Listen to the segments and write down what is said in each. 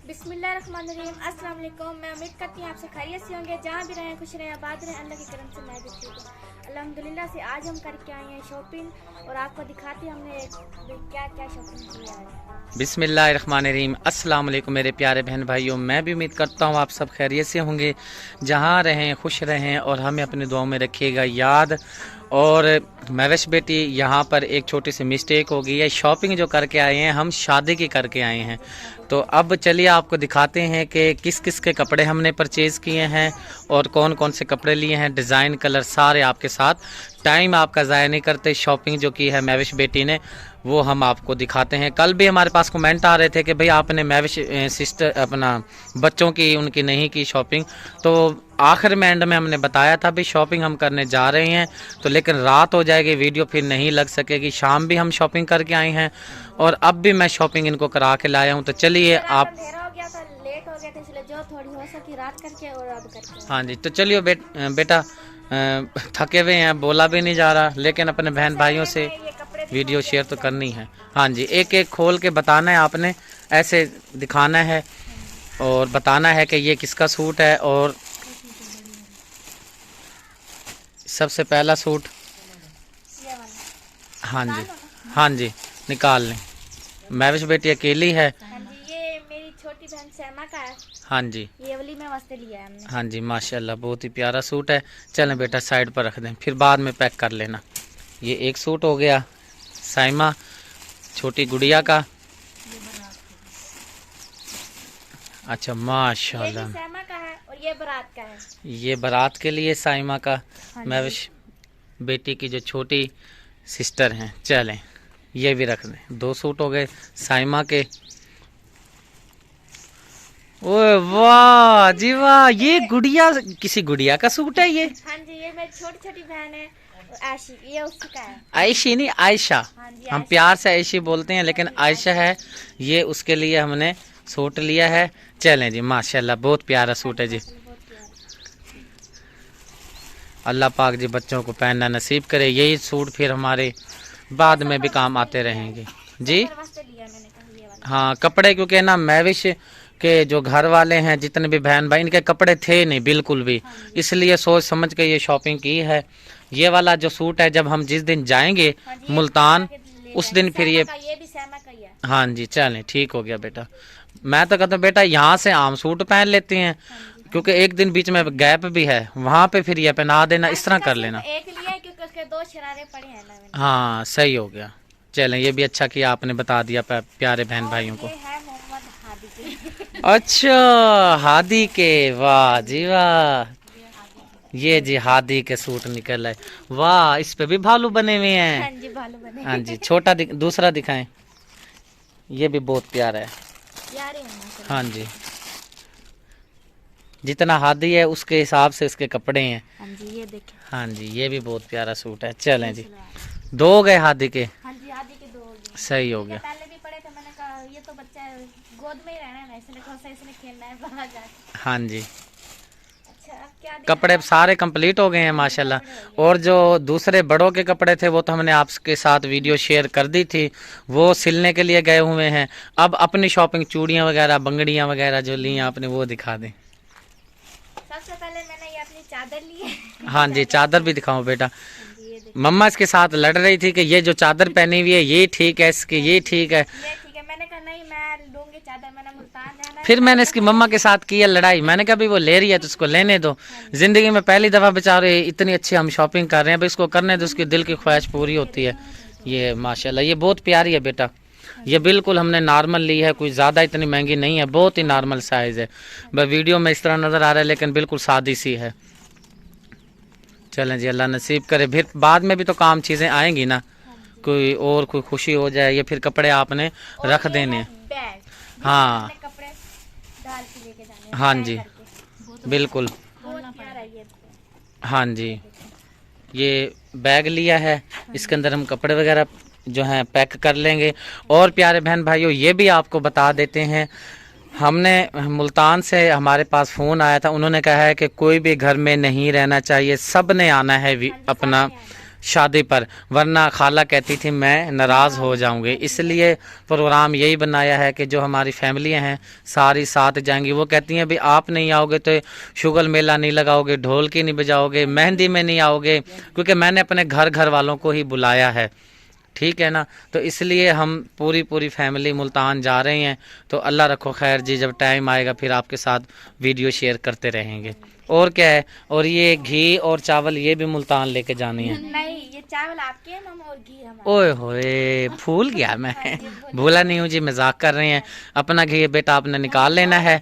बिस्मिल्लाहिर्रहमानिर्रहीम। अस्सलाम वालेकुम। मैं उम्मीद करती हूँ आपसे खैरियत से होंगे, जहाँ भी रहें खुश रहें आबाद रहें। अल्लाह के करम से मैं भी ठीक हूँ अल्हम्दुलिल्लाह से। आज हम करके आए हैं शॉपिंग और आपको दिखाते हैं हमने क्या क्या शॉपिंग की है आज। बिस्मिल्लाहिर्रहमानिर्रहीम। अस्सलाम वालेकुम मेरे प्यारे बहन भाइयों, मैं भी उम्मीद करता हूँ आप सब खैरियत से होंगे, जहाँ रहें खुश रहें और हमें अपनी दुआओं में रखिएगा याद। और महविश बेटी, यहाँ पर एक छोटी सी मिस्टेक हो गई है। शॉपिंग जो करके आए हैं हम शादी की करके आए हैं। तो अब चलिए आपको दिखाते हैं कि किस किस के कपड़े हमने परचेज़ किए हैं और कौन कौन से कपड़े लिए हैं। डिज़ाइन कलर सारे आपके साथ। टाइम आपका ज़ाया नहीं करते। शॉपिंग जो की है महविश बेटी ने वो हम आपको दिखाते हैं। कल भी हमारे पास कमेंट आ रहे थे कि भाई आपने महविश सिस्टर अपना बच्चों की उनकी नहीं की शॉपिंग। तो आखिर में एंड में हमने बताया था भाई शॉपिंग हम करने जा रहे हैं, तो लेकिन रात हो जाएगी, वीडियो फिर नहीं लग सकेगी। शाम भी हम शॉपिंग करके आए हैं और अब भी मैं शॉपिंग इनको करा के लाया हूँ। तो चलिए आप, लेट हो गया था इसलिए जो थोड़ी हो सकी रात करके और अब करके। हाँ जी, तो चलिए बेटा थके हुए हैं, बोला भी नहीं जा रहा, लेकिन अपने बहन भाइयों से वीडियो शेयर तो करनी है। हाँ जी, एक एक खोल के बताना है आपने, ऐसे दिखाना है और बताना है कि ये किसका सूट है। और सबसे पहला सूट, हाँ जी, हाँ जी, निकाल लें। महविश बेटी अकेली है। हाँ जी, ये मेरी छोटी बहन सैमा का है। हाँ जी, ये वाली में वास्ते लिया है हमने। हाँ जी, माशाल्लाह बहुत ही प्यारा सूट है। चलें बेटा साइड पर रख दें, फिर बाद में पैक कर लेना। ये एक सूट हो गया साइमा छोटी गुड़िया का। अच्छा माशाल्लाह, ये सैमा का है और ये बारात का है। ये बारात के लिए साइमा का, हाँ महविश बेटी की जो छोटी सिस्टर हैं। चलें ये भी रख दें। दो सूट हो गए साइमा के। ओए वाह जी वाह, ये गुड़िया, किसी गुड़िया का सूट है ये। हाँ जी, ये मेरी छोटी छोटी बहन है आशी, ये उसका है। आयशी नहीं आयशा, हाँ जी, हम आयशा। प्यार से आयशी बोलते हैं, लेकिन आयशा है। ये उसके लिए हमने सूट लिया है। चलें जी, माशाल्लाह बहुत प्यारा सूट है जी। अल्लाह पाक जी बच्चों को पहनना नसीब करे। यही सूट फिर हमारे बाद में भी काम आते रहेंगे जी। हाँ कपड़े, क्योंकि ना महविश के जो घर वाले हैं जितने भी बहन भाई, इनके कपड़े थे नहीं बिल्कुल भी, इसलिए सोच समझ के ये शॉपिंग की है। ये वाला जो सूट है जब हम जिस दिन जाएंगे मुल्तान उस दिन फिर ये भी सैमा का ही है। हाँ जी, चलें ठीक हो गया बेटा। मैं तो कहता हूँ बेटा यहाँ से आम सूट पहन लेते हैं, क्योंकि एक दिन बीच में गैप भी है, वहाँ पे फिर ये पहना देना, इस तरह कर लेना। एक लिया है क्योंकि उसके दो शरारे पड़े हैं ना। हाँ सही हो गया। चलें ये भी अच्छा किया आपने बता दिया प्यारे बहन भाइयों को। ये है मोहम्मद हादी के। अच्छा हादी के, वाह जी वाह, ये जी हादी के सूट निकल आए। वाह, इस पे भी भालू बने हुए हाँ हैं। जी, भालू बने। हाँ जी, छोटा दूसरा दिखाएं। ये भी बहुत प्यारा है। प्यारे हैं। हाँ जी, जितना हादी है उसके हिसाब से इसके कपड़े हैं। हाँ जी, ये देखिए। हाँ जी, ये भी बहुत प्यारा सूट है। चलें जी, दो हो गए हादी के। हाँ जी, हादी के दो हो गए। सही हो गया। पहले भी पड़े थे, मैंने कहा ये तो बच्चा गोद में ही रहना है ना, इसने कौन सा इसने खेलना है बाहर जाके। हाँ जी, अच्छा, अब क्या कपड़े सारे कंप्लीट हो गए हैं माशाल्लाह। और जो दूसरे बड़ों के कपड़े थे वो तो हमने आपके साथ वीडियो शेयर कर दी थी, वो सिलने के लिए गए हुए हैं। अब अपनी शॉपिंग, चूड़ियाँ वगैरह बंगड़ियाँ वगैरह जो ली आपने वो दिखा दें। सबसे पहले मैंने ये अपनी चादर ली है। हाँ जी, चादर भी दिखाओ बेटा। ये देखिए, मम्मा इसके साथ लड़ रही थी कि ये जो चादर पहनी हुई है ये ठीक है, इसकी ये ठीक है। ये ठीक है। मैंने कहा नहीं, मैं लूंगी चादर, मैंने मुल्तान जाना है। फिर मैंने इसकी मम्मा के साथ की है लड़ाई। मैंने कहा भाई वो ले रही है तो उसको लेने दो। जिंदगी में पहली दफ़ा बेचारे इतनी अच्छी हम शॉपिंग कर रहे हैं, भाई इसको करने दो, उसकी दिल की ख्वाहिश पूरी होती है। ये माशाल्लाह ये बहुत प्यारी है बेटा। ये बिल्कुल हमने नॉर्मल ली है, कोई ज़्यादा इतनी महंगी नहीं है, बहुत ही नॉर्मल साइज़ है। बस वीडियो में इस तरह नज़र आ रहा है लेकिन बिल्कुल सादी सी है। चलें जी, अल्लाह नसीब करे, फिर बाद में भी तो काम चीज़ें आएंगी ना, कोई और कोई खुशी हो जाए, या फिर कपड़े आपने रख देने। बैग, हाँ कपड़े डाल के लेके जाने हैं, हाँ पैक जी करके। बिल्कुल। बहुत प्यारा ये। हाँ जी, ये बैग लिया है, इसके अंदर हम कपड़े वगैरह जो हैं पैक कर लेंगे। और प्यारे बहन भाइयों ये भी आपको बता देते हैं, हमने मुल्तान से हमारे पास फ़ोन आया था, उन्होंने कहा है कि कोई भी घर में नहीं रहना चाहिए, सब ने आना है अपना शादी पर, वरना खाला कहती थी मैं नाराज़ हो जाऊंगी। इसलिए प्रोग्राम यही बनाया है कि जो हमारी फैमिलियां हैं सारी साथ जाएंगी। वो कहती हैं भाई आप नहीं आओगे तो शुगल मेला नहीं लगाओगे, ढोलकी नहीं बजाओगे, मेहंदी में नहीं आओगे, क्योंकि मैंने अपने घर वालों को ही बुलाया है, ठीक है ना। तो इसलिए हम पूरी फैमिली मुल्तान जा रहे हैं। तो अल्लाह रखो खैर जी, जब टाइम आएगा फिर आपके साथ वीडियो शेयर करते रहेंगे। और क्या है, और ये घी और चावल ये भी मुल्तान लेके जानी है। नहीं, ये चावल आपके हैं मम, और घी हमारा। ओए होए, भूल गया मैं। भूला नहीं हूँ जी, मजाक कर रहे हैं। अपना घी बेटा आपने निकाल लेना है।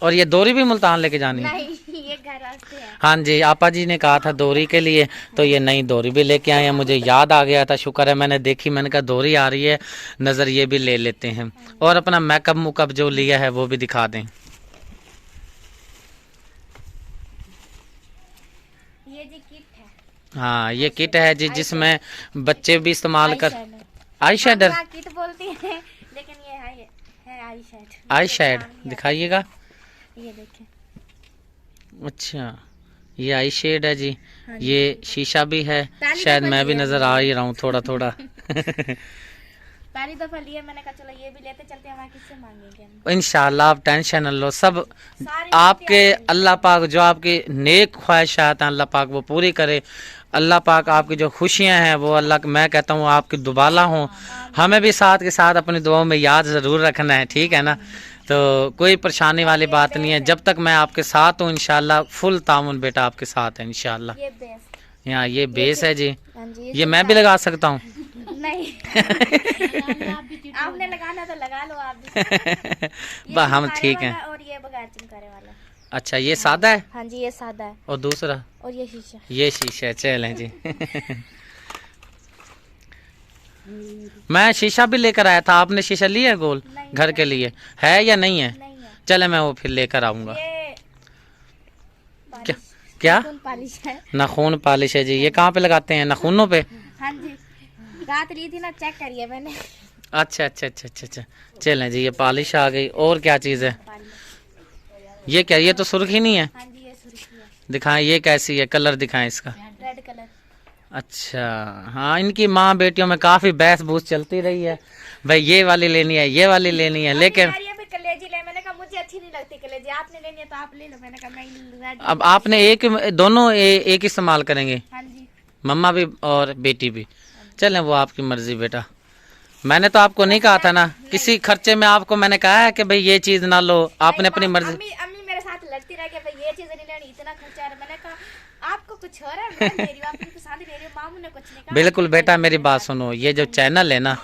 और ये दोरी भी मुल्तान लेके जानी है। नहीं, ये घर वास्ते है। हाँ जी, आपा जी ने कहा था दोरी के लिए, तो ये नई दोरी भी लेके आए हैं। मुझे याद आ गया था, शुक्र है मैंने देखी, मैंने कहा दोरी आ रही है नज़र, ये भी ले लेते हैं। और अपना मेकअप मुकअप जो लिया है वो भी दिखा दें। ये जी किट है। हाँ, ये किट है जी, जिसमें बच्चे भी इस्तेमाल कर। आई शेडर, किट बोलती है, लेकिन ये है आई शेड। आई शेड दिखाइएगा। ये देखें। अच्छा, ये आई शेड है जी। हाँ, ये शीशा भी है, शायद मैं भी नजर आ ही रहा हूँ थोड़ा थोड़ा। पहली दफा लिए, मैंने कहा चलो ये भी लेते चलते हैं, वहाँ किससे मांगेंगे। इंशाल्लाह आप टेंशन न लो, सब सारी आपके अल्लाह पाक जो आपकी नेक ख्वाहिशात हैं अल्लाह पाक वो पूरी करे। अल्लाह पाक आपकी जो खुशियां हैं वो अल्लाह, मैं कहता हूँ आपकी दुबाला हों। हमें भी साथ के साथ अपनी दुआओं में याद ज़रूर रखना है, ठीक है ना। तो कोई परेशानी वाली बात नहीं है, जब तक मैं आपके साथ हूँ इंशाल्लाह फुल तामुन बेटा आपके साथ है इंशाल्लाह। ये बेस, यहाँ ये बेस है जी, हाँ जी, ये मैं भी लगा सकता हूँ। नहीं। आपने लगाना तो लगा लो आप भी। ये हम चिमकारे ठीक हैं। वाला और ये बगैर चिमकारे वाला। अच्छा, ये सादा है हाँ जी, ये सादा है, और दूसरा और ये शीशा। ये शीशा। चलें जी। मैं शीशा भी लेकर आया था, आपने शीशा लिया है गोल नहीं, घर के लिए, है या नहीं है? नहीं है। चले मैं वो फिर लेकर आऊंगा। ये क्या क्या नाखून पॉलिश है। नाखून पॉलिश है जी, ये कहाँ पे लगाते हैं? नाखूनों पे? हाँ जी, रात ली थी ना, चेक करिए मैंने। अच्छा अच्छा अच्छा अच्छा अच्छा, चलें जी, ये पॉलिश आ गई। और क्या चीज़ है? ये क्या, ये तो सुर्खी नहीं है। हाँ जी, ये सुर्खी है। दिखाएं ये कैसी है, कलर दिखाएं इसका। Red colour. अच्छा, हाँ, इनकी माँ बेटियों में काफ़ी बहस बूस चलती रही है, भाई ये वाली लेनी है, ये वाली लेनी है, लेकिन कलेजी ले, मैंने कहा मुझे अच्छी नहीं लगती कलेजी, आपने लेनी है तो आप ले लो। मैंने कहा मैं रेड। अब आपने एक दोनों एक इस्तेमाल करेंगे, हाँ जी, मम्मा भी और बेटी भी। चलें, वो आपकी मर्जी बेटा। मैंने तो आपको नहीं कहा था ना, किसी खर्चे में आपको मैंने कहा है कि भाई ये चीज़ ना लो, आपने अपनी मर्जी। अम्मी मेरे साथ लड़ती रह गई, भाई ये चीज़ नहीं लेनी, इतना खर्चा है। मैंने कहा आपको कुछ हो रहा है, मैं ले रही हूँ, अपनी पसंद ले रही हूँ, मामू ने कुछ नहीं कहा। बिल्कुल बेटा, मेरी बात सुनो, ये जो चैनल है ना,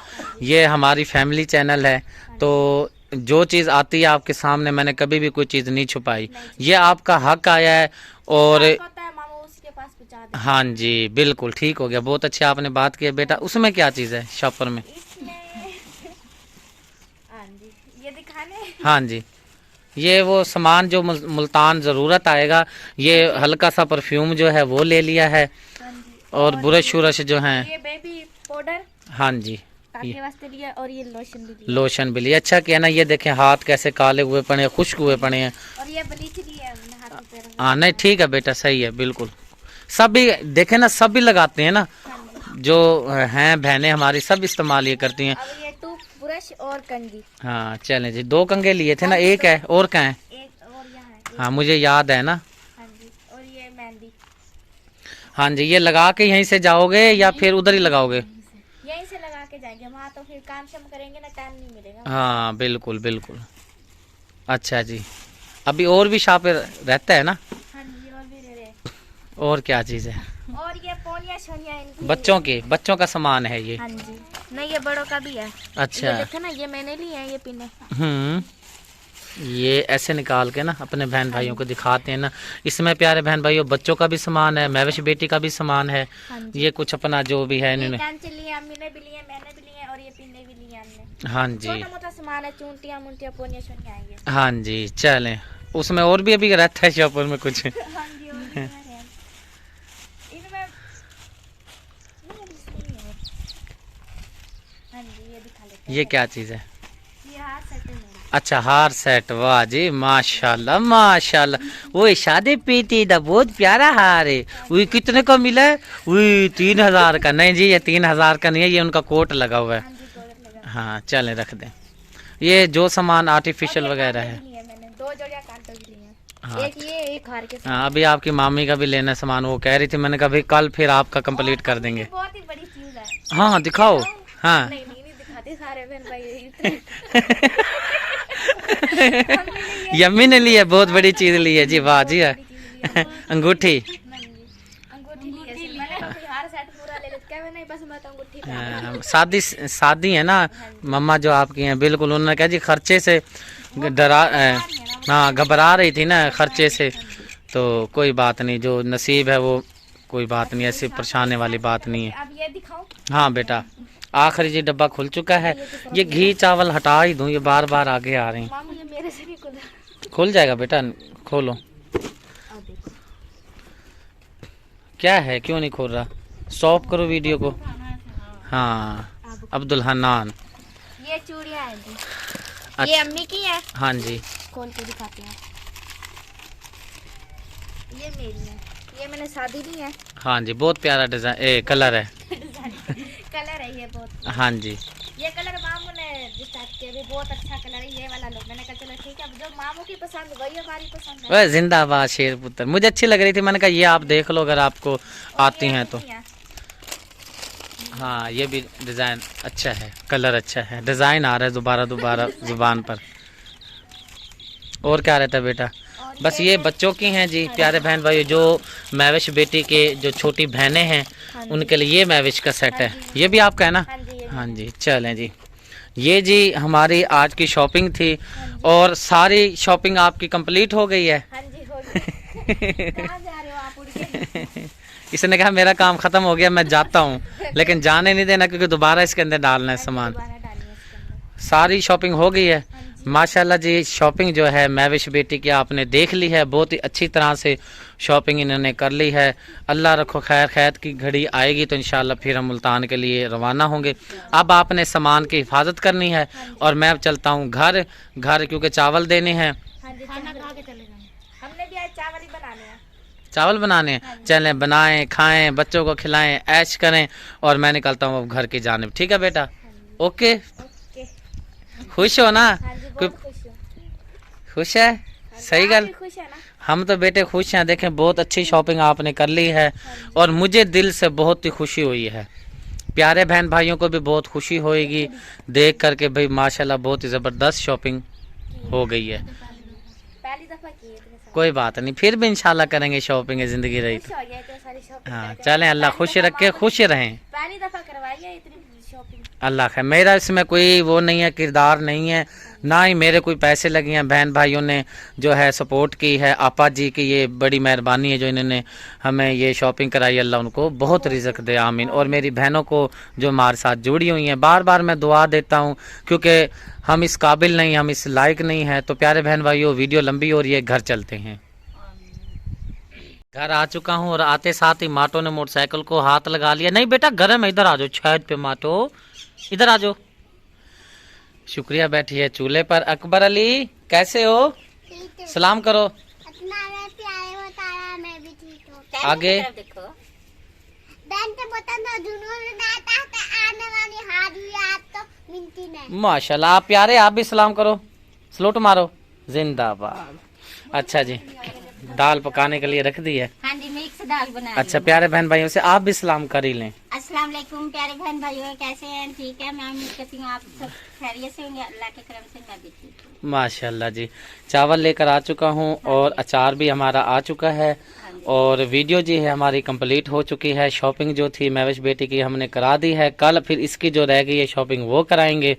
ये हमारी फैमिली चैनल है, तो जो चीज़ आती है आपके सामने, मैंने कभी भी कोई चीज़ नहीं छुपाई। ये आपका हक आया है और मामू उसके पास पहुंचा दे। हाँ जी, बिल्कुल ठीक हो गया, बहुत अच्छी आपने बात की है बेटा। उसमें क्या चीज़ है शॉपर में? हाँ जी, ये दिखाने। हाँ जी, ये वो सामान जो मुल्तान ज़रूरत आएगा, ये हल्का सा परफ्यूम जो है वो ले लिया है, और ब्रश शुरश जो हैं। ये बेबी पाउडर हाँ जी, काटने वास्ते लिया, और ये लोशन भी लिया। लोशन भी लिया। अच्छा किया ना, ये देखें हाथ कैसे काले हुए पड़े हैं, खुश्क हुए पड़े हैं। और ये ब्लीच लिया है मैंने हाथों पे। हाँ नहीं ठीक है बेटा, सही है बिल्कुल। सब भी देखे ना, सब भी लगाते हैं ना, जो हैं बहनें हमारी, सब इस्तेमाल ये करती हैं। अब ये टूथ ब्रश और कंघी। हाँ चलें जी, 2 कंघे लिए थे ना, एक है और कहाँ है? एक और यहाँ है। हाँ मुझे याद है ना। हाँ जी, और ये मेहंदी। हाँ जी, ये लगा के यहीं से जाओगे या फिर उधर ही लगाओगे? यहीं से लगा के जाएंगे, वहाँ तो फिर काम शाम करेंगे ना, टाइम नहीं मिलेगा। हाँ बिल्कुल बिल्कुल। अच्छा जी, अभी और भी शॉप पे रहता है ना? हाँ जी, और भी ले रहे हैं। और क्या चीज़ है? और ये पोनिया शोनिया इनकी। बच्चों का सामान है ये? हाँ जी, नहीं ये बड़ों का भी है। अच्छा, ये देखो ना, ये मैंने लिए हैं ये पिने। ये ऐसे निकाल के ना अपने बहन भाइयों को दिखाते हैं ना। इसमें प्यारे बहन भाइयों बच्चों का भी सामान है, महविश बेटी का भी सामान है। हाँ ये कुछ अपना जो भी है इन्होंने। कैंची लिए, अम्मी ने भी लिए, मैंने भी लिए, और ये पिने भी लिए हमने। हाँ जी, छोटा मोटा सामान है, चूंटियां मुंटियां पोनिया शोनिया आएंगे। हाँ जी, चलें। उसमें और भी अभी रहता है शॉपर में कुछ? हाँ जी, और भी है। इनमें हाँ जी, ये दिखा लेते हैं। ये क्या चीज़ है? ये हाथ सेट है मेरा। अच्छा हार सेट, वाह जी माशाल्लाह माशाल्लाह। वो शादी पीती दा बहुत प्यारा हार है। वो कितने का मिला है? वो 3000 का। नहीं जी ये 3000 का नहीं है, ये उनका कोट लगा हुआ है। हाँ जी गोल्ड लगा। हाँ चलें रख दें। ये जो सामान आर्टिफिशियल और ये वगैरह कांटे है। भी लिए मैंने, 2 जोड़ियां कांटों की ली हैं। हाँ एक ये एक हार के साथ। हाँ अभी आपकी मामी का भी लेना है सामान, वो कह रही थी। मैंने कहा भाई कल फिर आपका कंप्लीट कर देंगे। ये बहुत ही बड़ी चीज है। हाँ दिखाओ। हाँ नहीं नहीं नहीं दिखाते सारे बहन भाई इतने। यम्मी ने ली है, बहुत बड़ी चीज ली है जी, वाह जी। अंगूठी। अंगूठी ली है सिर्फ। मैंने कोई हार सेट पूरा ले लिया। क्या नहीं बस मैं तो अंगूठी पहन। शादी है ना मम्मा जो आपकी हैं, बिल्कुल उन्होंने कहा जी खर्चे से डरा हाँ घबरा रही थी ना खर्चे से। तो कोई बात नहीं, जो नसीब है वो कोई बात नहीं, ऐसी परेशानी वाली बात नहीं है। अब ये दिखाऊं? हाँ बेटा आखिरी जी डब्बा खुल चुका है। ये घी चावल हटा ही दूं, ये बार बार आगे आ रहे हैं। मामू ये मेरे से नहीं खुला। खुल जाएगा बेटा, खोलो। क्या है, क्यों नहीं खोल रहा? स्टॉप करो वीडियो को। हाँ अब्दुल हन्नान। ये चूड़ियां हैं जी। ये अम्मी की है। हाँ जी खोल के दिखाते हैं। ये मेरी है, ये मैंने शादी ली है। हाँ जी बहुत प्यारा डिजाइन कलर है। कलर है ये बहुत। हाँ जी ये कलर मामू ने डिसाइड किया, भी बहुत अच्छा कलर है ये वाला लो। मैंने कहा चलो ठीक है, जो मामू की पसंद वही हमारी पसंद है। वह जिंदाबाद शेर पुत्र, मुझे अच्छी लग रही थी। मैंने कहा ये आप देख लो अगर आपको आती हैं तो। हाँ ये भी डिजाइन अच्छा है, कलर अच्छा है, डिजाइन आ रहा है दोबारा दोबारा जुबान पर। और क्या रहता है बेटा? बस ये बच्चों की हैं जी प्यारे बहन भाई, जो महविश बेटी के जो छोटी बहनें हैं उनके लिए ये महविश का सेट है। ये भी आपका है ना? हाँ जी चलें जी। ये जी हमारी आज की शॉपिंग थी और सारी शॉपिंग आपकी कंप्लीट हो गई है। हाँ जी हो गई। कहाँ जा रहे हो आप उड़ के? इसने कहा मेरा काम खत्म हो गया मैं जाता हूँ, लेकिन जाने नहीं देना क्योंकि दोबारा इसके अंदर डालना है सामान। दोबारा डालिए इसके अंदर। सारी शॉपिंग हो गई है माशाल्लाह जी। शॉपिंग जो है महविश बेटी की आपने देख ली है, बहुत ही अच्छी तरह से शॉपिंग इन्होंने कर ली है। अल्लाह रखो खैर खैर की घड़ी आएगी तो इंशाल्लाह फिर हम मुल्तान के लिए रवाना होंगे। अब आपने सामान की हिफाजत करनी है और मैं अब चलता हूँ घर क्योंकि चावल देने हैं। हाँ जी खाना खा के चले जाएंगे। हमने भी आज चावल ही बनाने हैं। चावल बनाने हैं, चलें बनाएं खाएं बच्चों को खिलाएं ऐश करें और मैं निकलता हूँ अब घर की जानिब। ठीक है बेटा? Okay okay. खुश हो ना? हाँ जी कोई बहुत खुश हूँ। खुश है? सही गल। खुश है ना? हम तो बेटे खुश हैं। देखें बहुत अच्छी शॉपिंग आपने कर ली है और मुझे दिल से बहुत ही खुशी हुई है। प्यारे बहन भाइयों को भी बहुत खुशी होएगी देख करके भाई माशाल्लाह बहुत ही ज़बरदस्त शॉपिंग हो गई है। पहली दफा की है इतने सारे। कोई बात नहीं, फिर भी इंशाल्लाह करेंगे शॉपिंग, ज़िंदगी रही खुश हो गया इतने सारी शॉपिंग हाँ करके। चलें अल्लाह खुश रखे खुश रहें। पहली दफा करवाई है इतनी शॉपिंग। अल्लाह खैर। मेरा इसमें कोई वो नहीं है, किरदार नहीं है, ना ही मेरे कोई पैसे लगे हैं। बहन भाइयों ने जो है सपोर्ट की है, आपा जी की ये बड़ी मेहरबानी है जो इन्होंने हमें ये शॉपिंग कराई। अल्लाह उनको बहुत रिज़्क दे आमीन। और मेरी बहनों को जो हमारे साथ जुड़ी हुई हैं, बार बार मैं दुआ देता हूँ क्योंकि हम इस काबिल नहीं, हम इस लायक नहीं हैं। तो प्यारे बहन भाइयों वीडियो लंबी हो रही है, घर चलते हैं। घर आ चुका हूँ और आते साथ ही माटो ने मोटरसाइकिल को हाथ लगा लिया। नहीं बेटा गर्म है, इधर आ जाओ छत पे माटो, इधर आ जाओ। शुक्रिया बैठी है चूल्हे पर। अकबर अली कैसे हो? सलाम करो। मैं भी ठीक हूँ। आगे देखो बहन के बता दो जुनून आता है आने वाली हारी याद तो मिलती नहीं। माशाल्लाह आप प्यारे, आप भी सलाम करो, सलूट मारो, जिंदाबाद। अच्छा जी दाल पकाने के लिए रख दी है। हाँ जी मिक्स दाल बना। अच्छा प्यारे बहन भाइयों से आप भी सलाम कर ही लें। अस्सलाम वालेकुम प्यारे बहन भाइयों, कैसे हैं? ठीक है, मैं उम्मीद करती हूँ आप सब खैरियत से होंगे। अल्लाह के करम से मैं भी ठीक हूँ। माशाल्लाह जी। चावल लेकर आ चुका हूँ और अचार भी हमारा आ चुका है और वीडियो जी है हमारी कंप्लीट हो चुकी है। शॉपिंग जो थी महविश बेटी की हमने करा दी है, कल फिर इसकी जो रह गई है शॉपिंग वो कराएंगे।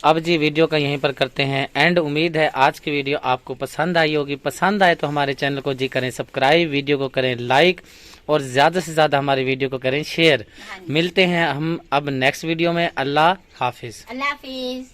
अब जी वीडियो का यहीं पर करते हैं एंड। उम्मीद है आज की वीडियो आपको पसंद आई होगी। पसंद आए तो हमारे चैनल को जी करें सब्सक्राइब, वीडियो को करें लाइक और ज़्यादा से ज़्यादा हमारी वीडियो को करें शेयर। मिलते हैं हम अब नेक्स्ट वीडियो में। अल्लाह हाफिज़। अल्लाह हाफिज।